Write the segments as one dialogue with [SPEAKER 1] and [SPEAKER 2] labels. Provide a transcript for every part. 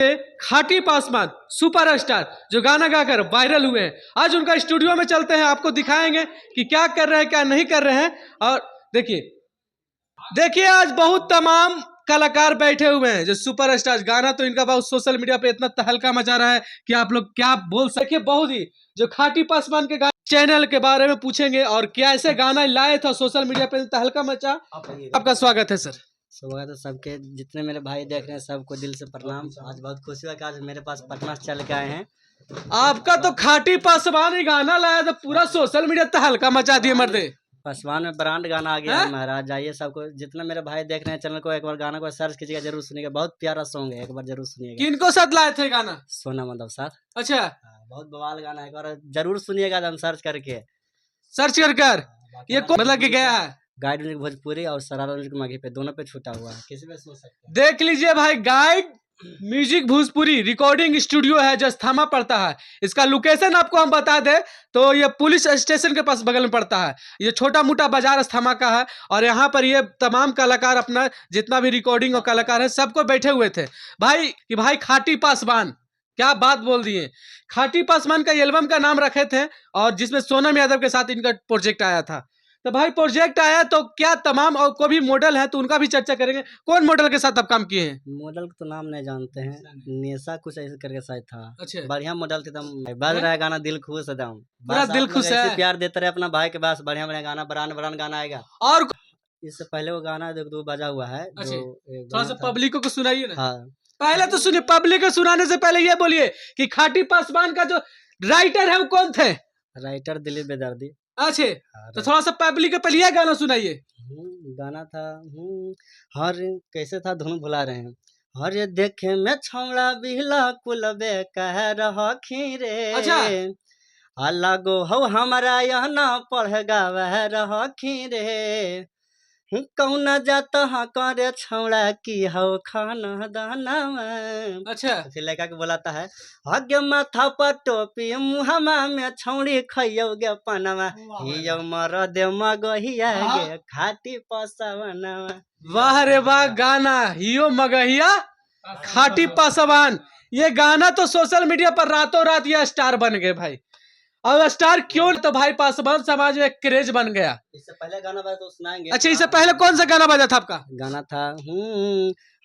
[SPEAKER 1] खाटी पासवान सुपरस्टार जो गाना गाकर वायरल हुए हैं, आज उनका स्टूडियो में चलते हैं, आपको दिखाएंगे कि क्या कर रहे हैं क्या नहीं कर रहे हैं। और देखिए आज बहुत तमाम कलाकार बैठे हुए हैं जो सुपरस्टार। गाना तो इनका बहुत सोशल मीडिया पे इतना तहलका मचा रहा है कि आप लोग क्या बोल सके। बहुत ही जो खाटी पासवान के गाना चैनल के बारे में पूछेंगे और क्या ऐसे गाना लाए था सोशल मीडिया पे तहलका मचा। आपका स्वागत है सर।
[SPEAKER 2] स्वागत है सबके, जितने मेरे भाई देख रहे हैं सबको दिल से प्रणाम। आज बहुत खुशी हुआ कि आज मेरे पास पटना से चल के आए हैं।
[SPEAKER 1] आपका तो खाटी पासवान ही गाना लाया था, पूरा सोशल मीडिया तहलका मचा दिए मर्दे।
[SPEAKER 2] पासवान में ब्रांड गाना आ गया है महाराज। जाइए सबको, जितना मेरे भाई देख रहे हैं चैनल को, एक बार गाना को सर्च कीजिएगा, जरूर सुनिएगा। बहुत प्यारा सॉन्ग है, एक बार जरूर सुनिएगा।
[SPEAKER 1] किनको साथ लाए थे गाना?
[SPEAKER 2] सोना मतलब साथ।
[SPEAKER 1] अच्छा,
[SPEAKER 2] बहुत बवाल गाना है, एक बार जरूर सुनिएगा हम सर्च करके।
[SPEAKER 1] सर्च कर ये मतलब कि गया है
[SPEAKER 2] गाइड म्यूजिक भोजपुरी और सरारा म्यूजिक मघी पे, दोनों पे छूटा हुआ है, किसी पे सुन सकते हैं।
[SPEAKER 1] देख लीजिए भाई, guide music Bhojpuri recording studio है जो अस्थामा पड़ता है। इसका लोकेशन आपको हम बता दें तो ये पुलिस स्टेशन के पास बगल में पड़ता है। ये छोटा मोटा बाजार अस्थामा का है और यहाँ पर ये तमाम कलाकार अपना जितना भी रिकॉर्डिंग और कलाकार है सबको बैठे हुए थे भाई खाटी पासवान। क्या बात बोल दिए। खाटी पासवान का एल्बम का नाम रखे थे और जिसमें सोनम यादव के साथ इनका प्रोजेक्ट आया था। तो भाई प्रोजेक्ट आया तो क्या तमाम और कोई भी मॉडल है तो उनका भी चर्चा करेंगे। कौन मॉडल के साथ आप काम किए हैं?
[SPEAKER 2] मॉडल का तो नाम नहीं जानते हैं, नेशा कुछ ऐसे करके शायद था।
[SPEAKER 1] अच्छा,
[SPEAKER 2] बढ़िया मॉडल थे, बज रहा है गाना, दिल खुश एकदम।
[SPEAKER 1] पूरा दिल खुश है।
[SPEAKER 2] प्यार देते रहे अपना भाई के पास, बढ़िया बढ़िया गाना, बरान गाना आएगा।
[SPEAKER 1] और
[SPEAKER 2] इससे पहले वो गाना जो दो बजा हुआ है,
[SPEAKER 1] थोड़ा सा पब्लिक को सुनाइए ना।
[SPEAKER 2] हाँ,
[SPEAKER 1] पहले तो सुनिए, पब्लिक को सुनाने से पहले ये बोलिए कि खाटी पासवान का जो राइटर है वो कौन थे?
[SPEAKER 2] राइटर दिलीप बेदर्दी।
[SPEAKER 1] अच्छे, तो थोड़ा सा पब्लिक के पहले ये गाना सुनाइए।
[SPEAKER 2] गाना था हर कैसे था, धुन भुला रहे हैं। हर देखे में छौड़ा बिहला कुलबे कह रहा खीरे।
[SPEAKER 1] अच्छा,
[SPEAKER 2] अलगो हो हमारा यह ना पढ़ गावे रहा खीरे। कौन जात हाँ करे छौड़ा की हो खाना दाना में।
[SPEAKER 1] अच्छा,
[SPEAKER 2] फिर लड़का के बोलाता है, आगे माथा पर टोपी मुहमा में छौड़ी खइयोगे पनमा, हियो मर दे मगहिया गे खाटी पसवनमा।
[SPEAKER 1] वाह रे वाह, गाना हियो मगहिया खाटी पासवान। ये गाना तो सोशल मीडिया पर रातों रात ये स्टार बन गए भाई। और स्टार क्यों? तो भाई पासवान समाज में क्रेज बन गया।
[SPEAKER 2] इससे पहले गाना बजा तो सुनाएंगे।
[SPEAKER 1] अच्छा, इससे पहले कौन सा गाना बजा था आपका?
[SPEAKER 2] गाना था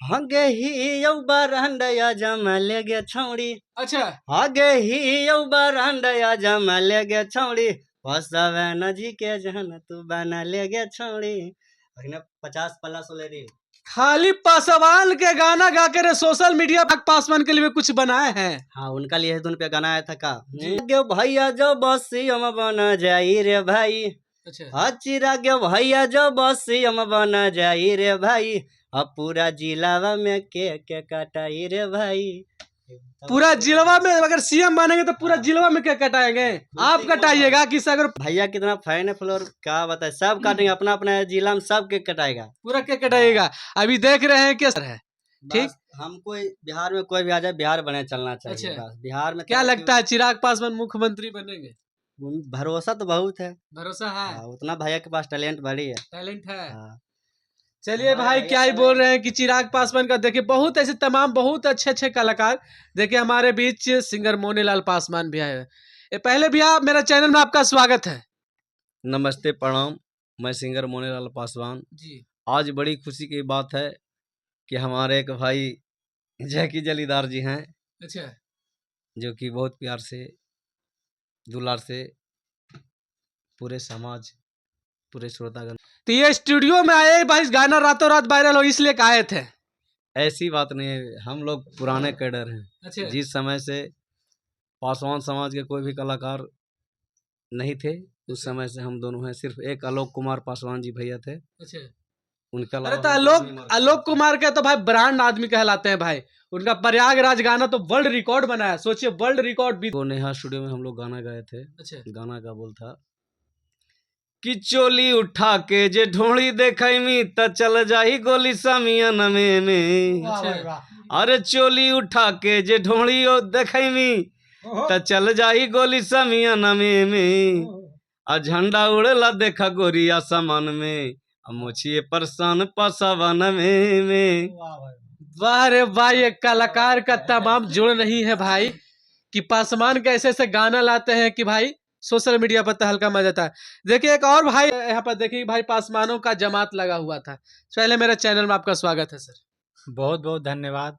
[SPEAKER 2] हगे ही यौ बरंडया जमले गे छौड़ी। अच्छा, हगे ही यौ बरंडया जमले गे छौड़ी, पसवे नजी के जहन तू बना ले गे छौड़ी। 50 पल्ला सोले रे।
[SPEAKER 1] खाली पासवान के गाना गा कर सोशल मीडिया पर पासवान के लिए कुछ बनाए हैं।
[SPEAKER 2] हाँ, उनका लिए धुन पे गाना आया था का भैया जो बसी हम बना जाई रे भाई। अच्छा, चिरा गे भैया जो बसी हम बना जाई रे भाई, अब पूरा जिलावा में के कटाई रे भाई।
[SPEAKER 1] पूरा जिलवा में अगर सीएम बनेंगे तो पूरा जिलवा में क्या कटाएंगे? आप कटाइएगा कि अगर
[SPEAKER 2] भैया कितना फैन है फ्लोर, क्या बताए, सब काटेंगे, अपना अपना जिला में सब के कटाएगा,
[SPEAKER 1] पूरा क्या कटाइएगा। अभी देख रहे हैं क्या है। ठीक,
[SPEAKER 2] हमको बिहार में कोई भी आ जाए, बिहार बने चलना चाहिए।
[SPEAKER 1] अच्छा,
[SPEAKER 2] बस बिहार में
[SPEAKER 1] क्या लगता है चिराग पासवान मुख्यमंत्री बनेंगे?
[SPEAKER 2] भरोसा तो बहुत है,
[SPEAKER 1] भरोसा है।
[SPEAKER 2] उतना भैया के पास टैलेंट बड़ी है,
[SPEAKER 1] टैलेंट है। चलिए भाई, क्या ही बोल रहे हैं कि चिराग पासवान का देखिए बहुत ऐसे तमाम बहुत अच्छे अच्छे कलाकार देखिए हमारे बीच सिंगर मोनीलाल पासवान भी आए हैं। पहले भी आप मेरा चैनल में आपका स्वागत है।
[SPEAKER 3] नमस्ते, प्रणाम। मैं सिंगर मोनीलाल पासवान
[SPEAKER 1] जी।
[SPEAKER 3] आज बड़ी खुशी की बात है कि हमारे एक भाई जैकी जलीदार जी हैं।
[SPEAKER 1] अच्छा,
[SPEAKER 3] जो कि बहुत प्यार से दुलार से पूरे समाज पूरे श्रोतागण।
[SPEAKER 1] तो ये स्टूडियो में आए भाई, गाना रातों रात वायरल हो इसलिए आए थे?
[SPEAKER 3] ऐसी बात नहीं है, हम लोग पुराने कैडर हैं।
[SPEAKER 1] अच्छा,
[SPEAKER 3] जिस समय से पासवान समाज के कोई भी कलाकार नहीं थे उस समय से हम दोनों हैं। सिर्फ एक आलोक कुमार पासवान जी भैया थे।
[SPEAKER 1] अच्छा,
[SPEAKER 3] उनका
[SPEAKER 1] अरे तो आलोक कुमार का तो भाई ब्रांड आदमी कहलाते हैं भाई। उनका प्रयागराज गाना तो वर्ल्ड रिकॉर्ड बनाया, सोचिए वर्ल्ड रिकॉर्ड भी।
[SPEAKER 3] वो नेहा स्टूडियो में हम लोग गाना गाए थे।
[SPEAKER 1] अच्छा,
[SPEAKER 3] गाना का बोल था कि चोली उठा के जे ढोली देखमी त चल जाही गोली समियन में। अरे चोली उठा के जे ढोली देखमी त चल जाही गोली समियन में। आ झंडा उड़ेला देखा गोरिया सामान में, मोछिए परसान पासवान में।
[SPEAKER 1] वाह रे वाह, ये कलाकार का तमाम जुड़ नहीं है भाई कि पासवान के ऐसे ऐसे गाना लाते हैं कि भाई सोशल मीडिया पर तहलका मच जाता है। देखिए एक और भाई यहाँ पर देखिए भाई पासवानों का जमात लगा हुआ था। पहले मेरे चैनल में आपका स्वागत है सर।
[SPEAKER 4] बहुत बहुत धन्यवाद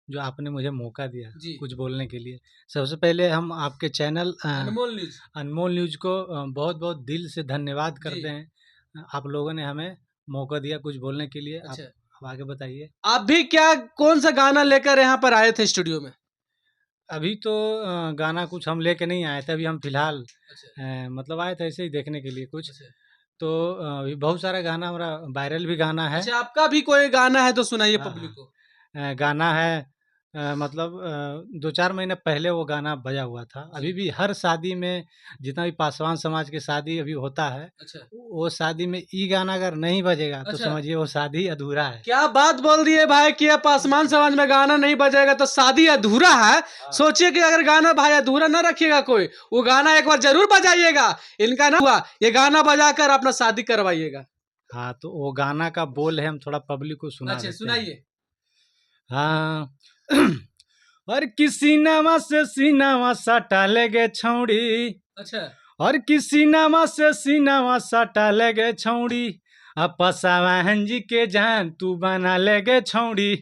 [SPEAKER 4] जो आपने मुझे मौका दिया
[SPEAKER 1] जी।
[SPEAKER 4] कुछ बोलने के लिए। सबसे पहले हम आपके चैनल अनमोल न्यूज को बहुत बहुत दिल से धन्यवाद करते हैं। आप लोगों ने हमें मौका दिया कुछ बोलने के लिए।
[SPEAKER 1] अच्छा।
[SPEAKER 4] आप आगे बताइए।
[SPEAKER 1] आप भी क्या कौन सा गाना लेकर यहाँ पर आए थे स्टूडियो में?
[SPEAKER 4] अभी तो गाना कुछ हम लेके नहीं आए थे। अभी हम फिलहाल
[SPEAKER 1] अच्छा।
[SPEAKER 4] मतलब आए थे ऐसे ही देखने के लिए कुछ।
[SPEAKER 1] अच्छा।
[SPEAKER 4] तो अभी बहुत सारा गाना हमारा वायरल भी गाना है।
[SPEAKER 1] अच्छा, आपका भी कोई गाना है तो सुनाइए
[SPEAKER 4] हाँ,
[SPEAKER 1] पब्लिक को।
[SPEAKER 4] गाना है मतलब 2-4 महीने पहले वो गाना बजा हुआ था। अभी भी हर शादी में जितना भी पासवान समाज की शादी अभी होता है,
[SPEAKER 1] अच्छा।
[SPEAKER 4] वो शादी में ये गाना अगर नहीं बजेगा तो
[SPEAKER 1] अच्छा।
[SPEAKER 4] समझिए वो शादी अधूरा है।
[SPEAKER 1] क्या बात बोल दिए भाई कि ये पासवान समाज में गाना नहीं बजेगा तो शादी अधूरा है। सोचिए कि अगर गाना भाई अधूरा ना रखिएगा कोई, वो गाना एक बार जरूर बजाइएगा। इनका ना हुआ, ये गाना बजाकर अपना शादी करवाइएगा।
[SPEAKER 4] हाँ, तो वो गाना का बोल है, हम थोड़ा पब्लिक को सुना
[SPEAKER 1] अच्छा,
[SPEAKER 4] देते हैं।
[SPEAKER 1] सुनाइए।
[SPEAKER 4] हाँ और किसी नामा से सीनामा सटा लेगे छौड़ी,
[SPEAKER 1] अच्छा।
[SPEAKER 4] और किसी नामा से सीनामा सटा लेगे छौड़ी, अब पसावाहन जी के जान तू बना लेगे छौड़ी।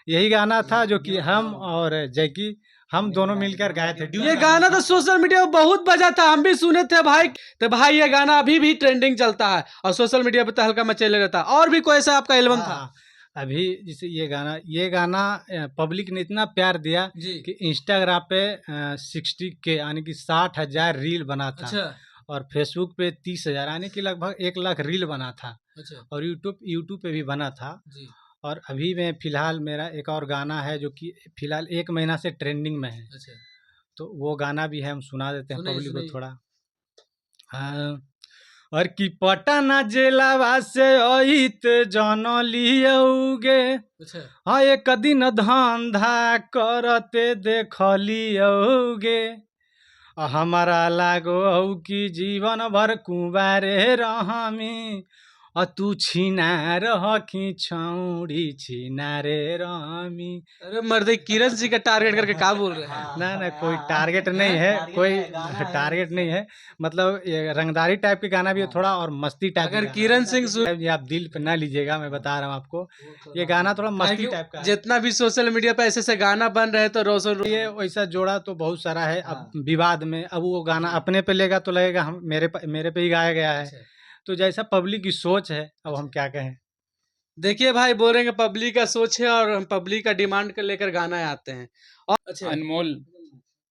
[SPEAKER 4] यही गाना था जो कि हम और जैकी हम दोनों मिलकर गाए थे।
[SPEAKER 1] ये गाना तो सोशल मीडिया पे बहुत बजा था, हम भी सुने थे भाई। तो भाई ये गाना अभी भी ट्रेंडिंग चलता है और सोशल मीडिया पे तहलका मचेले रहता है। और भी कोई ऐसा आपका एल्बम था?
[SPEAKER 4] हाँ, अभी जैसे ये गाना पब्लिक ने इतना प्यार दिया
[SPEAKER 1] जी।
[SPEAKER 4] कि इंस्टाग्राम पे 60 के यानी कि 60,000 रील बना था।
[SPEAKER 1] अच्छा।
[SPEAKER 4] और फेसबुक पे 30,000 यानी कि लगभग 1 लाख रील बना था।
[SPEAKER 1] अच्छा।
[SPEAKER 4] और यूट्यूब पे भी बना था।
[SPEAKER 1] जी।
[SPEAKER 4] और अभी मैं फिलहाल मेरा एक और गाना है जो कि फिलहाल 1 महीना से ट्रेंडिंग में है।
[SPEAKER 1] अच्छा।
[SPEAKER 4] तो वो गाना भी है, हम सुना देते हैं
[SPEAKER 1] सुनाइए,
[SPEAKER 4] पब्लिक को
[SPEAKER 1] सुनाइए।
[SPEAKER 4] थोड़ा। हाँ, और कि पटना जिलावा से अहित जन लियौगे,
[SPEAKER 1] अच्छा।
[SPEAKER 4] हाँ एक दिन धंधा करते देख लियौगे, हमारा लागो कि जीवन भर कुंवारे रहमी, तू छीना रखी छौड़ी छीना रे रहमी।
[SPEAKER 1] अरे मर्दे, किरण सिंह का टारगेट करके क्या बोल रहे हैं?
[SPEAKER 4] ना कोई टारगेट नहीं है, कोई टारगेट नहीं है। मतलब ये रंगदारी टाइप के गाना भी है थोड़ा, और मस्ती टाइप
[SPEAKER 1] अगर किरण सिंह
[SPEAKER 4] ये आप दिल पे ना लीजिएगा, मैं बता रहा हूँ आपको। ये गाना थोड़ा मस्ती टाइप का है।
[SPEAKER 1] जितना भी सोशल मीडिया पे ऐसे ऐसे गाना बन रहे हैं तो रोशन
[SPEAKER 4] ये वैसा जोड़ा तो बहुत सारा है। अब विवाद में अब वो गाना अपने पे लेगा तो लगेगा हम मेरे पे ही गाया गया है। तो जैसा पब्लिक की सोच है, अब हम क्या कहें।
[SPEAKER 1] देखिए भाई, बोलेंगे पब्लिक का सोच है और हम पब्लिक का डिमांड को लेकर गाना आते हैं। और अच्छा,
[SPEAKER 5] अनमोल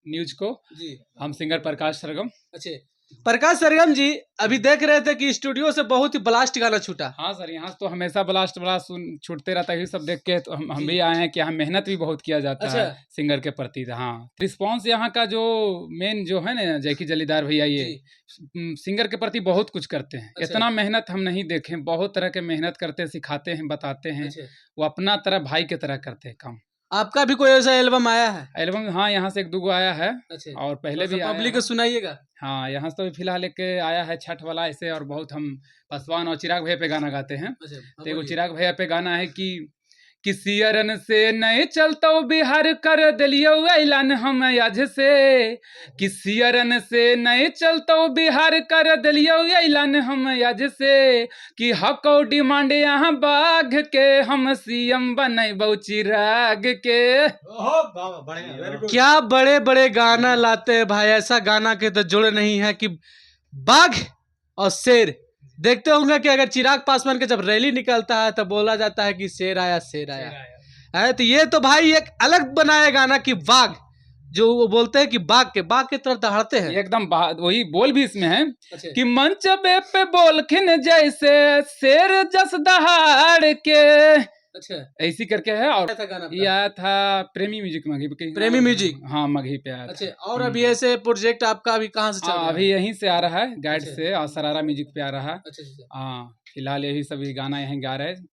[SPEAKER 5] न्यूज को
[SPEAKER 1] जी।
[SPEAKER 5] हम सिंगर प्रकाश सरगम।
[SPEAKER 1] अच्छा, प्रकाश सरगम जी, अभी देख रहे थे कि स्टूडियो से बहुत ही ब्लास्ट गाना छूटा।
[SPEAKER 5] हाँ सर, यहाँ से तो हमेशा ब्लास्ट छूटते रहता है। ये सब देख के तो हम भी आए हैं कि यहाँ मेहनत भी बहुत किया जाता
[SPEAKER 1] अच्छा।
[SPEAKER 5] है सिंगर के प्रति। हाँ, रिस्पांस यहाँ का जो मेन जो है ना, जैकी जलीदार भैया ये सिंगर के प्रति बहुत कुछ करते हैं।
[SPEAKER 1] अच्छा।
[SPEAKER 5] इतना मेहनत हम नहीं देखे, बहुत तरह के मेहनत करते हैं, सिखाते हैं, बताते हैं।
[SPEAKER 1] अच्छा।
[SPEAKER 5] वो अपना तरह भाई के तरह करते हैं काम।
[SPEAKER 1] आपका भी कोई ऐसा एल्बम आया है?
[SPEAKER 5] एल्बम हाँ, यहाँ से 1-2 आया है।
[SPEAKER 1] अच्छा।
[SPEAKER 5] और पहले भी आया
[SPEAKER 1] पब्लिक
[SPEAKER 5] है।
[SPEAKER 1] को सुनाइएगा।
[SPEAKER 5] हाँ, यहाँ से तो फिलहाल एक आया है छठ वाला ऐसे। और बहुत हम पासवान और चिराग भैया पे गाना गाते हैं। तो एगो चिराग भैया पे गाना है कि सियरन से नहीं चलतो बिहार कर दिलियो ऐलान हम आज से, कि सियरन से नहीं चलतो बिहार कर दिलियो ऐलान हम आज से, कि हको डिमांड यहाँ बाघ के हम सीएम बनैबो चिराग के।
[SPEAKER 1] क्या बड़े बड़े गाना लाते हैं भाई, ऐसा गाना के तो जुड़ नहीं है कि बाघ और शेर। देखते होंगे कि अगर चिराग पासवान के जब रैली निकलता है तो बोला जाता है कि शेर आया शेर आया है। तो ये तो भाई एक अलग बनाया गाना कि बाघ, जो वो बोलते हैं कि बाघ के तरफ दहाड़ते हैं।
[SPEAKER 5] एकदम वही बोल भी इसमें है
[SPEAKER 1] अच्छा।
[SPEAKER 5] कि मंच पे बोलखिन जैसे शेर जस दहाड़ के।
[SPEAKER 1] अच्छा,
[SPEAKER 5] ऐसी करके है। और
[SPEAKER 1] था गाना
[SPEAKER 5] ये आया था प्रेमी म्यूजिक मगही पे।
[SPEAKER 1] प्रेमी म्यूजिक।
[SPEAKER 5] हाँ, मगही पे आया था।
[SPEAKER 1] अच्छा, और अभी ऐसे प्रोजेक्ट आपका अभी कहाँ से चल रहा है?
[SPEAKER 5] अभी यहीं से आ रहा है, गाइड
[SPEAKER 1] अच्छा।
[SPEAKER 5] से, और सरारा म्यूजिक पे आ रहा है।
[SPEAKER 1] अच्छा।
[SPEAKER 5] हाँ, फिलहाल यही सभी गाना यहीं गा रहे हैं।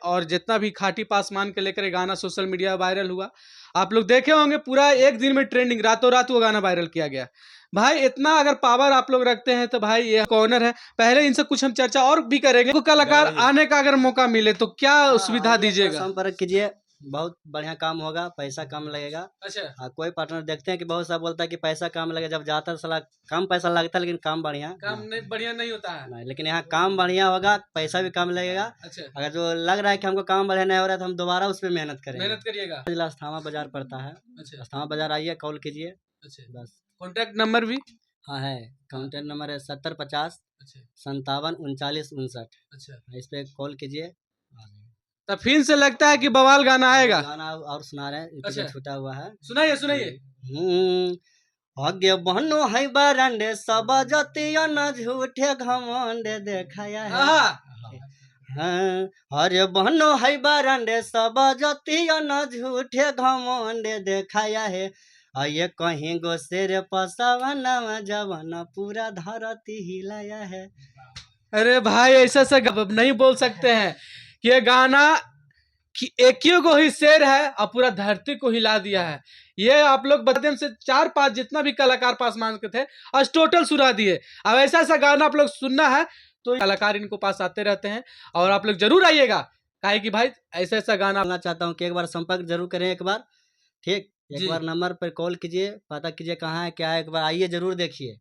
[SPEAKER 1] और जितना भी खाटी पासवान के लेकर गाना सोशल मीडिया वायरल हुआ, आप लोग देखे होंगे, पूरा एक दिन में ट्रेंडिंग, रातों रात वो गाना वायरल किया गया। भाई इतना अगर पावर आप लोग रखते हैं तो भाई ये कॉर्नर है। पहले इनसे कुछ हम चर्चा और भी करेंगे। को कलाकार आने का अगर मौका मिले तो क्या सुविधा दीजिएगा?
[SPEAKER 2] संपर्क कीजिए बहुत बढ़िया काम होगा, पैसा कम लगेगा।
[SPEAKER 1] अच्छा,
[SPEAKER 2] कोई पार्टनर देखते हैं कि बहुत सा बोलता है कि पैसा कम लगेगा, जब जाता है तो साला कम पैसा लगता है लेकिन काम बढ़िया
[SPEAKER 1] काम नहीं बढ़िया नहीं होता है।
[SPEAKER 2] नहीं, लेकिन यहाँ काम बढ़िया होगा, पैसा भी कम लगेगा।
[SPEAKER 1] अच्छा,
[SPEAKER 2] अगर जो लग रहा है कि हमको काम बढ़िया नहीं हो रहा है तो हम दोबारा उस पर मेहनत करेंगे।
[SPEAKER 1] मेहनत करिएगा।
[SPEAKER 2] जिला अस्थामा बाजार पड़ता है,
[SPEAKER 1] अच्छा,
[SPEAKER 2] अस्थामा बाजार आइए, कॉल कीजिए
[SPEAKER 1] अच्छा,
[SPEAKER 2] बस।
[SPEAKER 1] कॉन्टैक्ट नंबर भी।
[SPEAKER 2] हाँ है, काउंटर नंबर है 7050
[SPEAKER 1] अच्छा,
[SPEAKER 2] 57 39 59।
[SPEAKER 1] अच्छा,
[SPEAKER 2] इस पे कॉल कीजिए।
[SPEAKER 1] तो फिर से लगता है कि बवाल गाना आएगा।
[SPEAKER 2] गाना और सुना रहे हैं, यूट्यूब पे
[SPEAKER 1] अच्छा।
[SPEAKER 2] छूटा हुआ है।
[SPEAKER 1] सुनाइए सुनाइए।
[SPEAKER 2] आगे बहनो है बरंडे सब जतिया न झूठे घमंड देखाया है।
[SPEAKER 1] आहा,
[SPEAKER 2] हाँ, अरे बहनो है बरंडे सब जतिया न झूठे घमंड देखाया है। ये कहीं गो शेर पसवना जवन पूरा धरती हिलाया है।
[SPEAKER 1] अरे भाई ऐसा सा नहीं बोल सकते हैं कि ये गाना कि एक ही को ही शेर है और पूरा धरती को हिला दिया है। ये आप लोग माध्यम से 4-5 जितना भी कलाकार पास मांग के थे आज टोटल सुना दिए। अब ऐसा ऐसा गाना आप लोग सुनना है तो कलाकार इनको पास आते रहते हैं और आप लोग जरूर आइएगा, काहे कि भाई ऐसा ऐसा गाना।
[SPEAKER 2] बोलना चाहता हूँ कि एक बार संपर्क जरूर करें, एक बार ठीक,
[SPEAKER 1] जी।
[SPEAKER 2] एक बार नंबर पर कॉल कीजिए, पता कीजिए कहाँ है क्या है, एक बार आइए जरूर देखिए,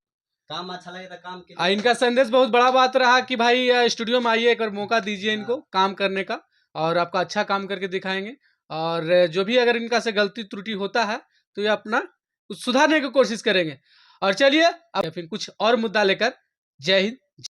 [SPEAKER 2] काम अच्छा लगे तो काम कीजिए।
[SPEAKER 1] इनका संदेश बहुत बड़ा बात रहा कि भाई स्टूडियो में आइए, एक बार मौका दीजिए इनको काम करने का और आपका अच्छा काम करके दिखाएंगे। और जो भी अगर इनका से गलती त्रुटि होता है तो ये अपना सुधारने की कोशिश करेंगे। और चलिए अब फिर कुछ और मुद्दा लेकर, जय हिंद।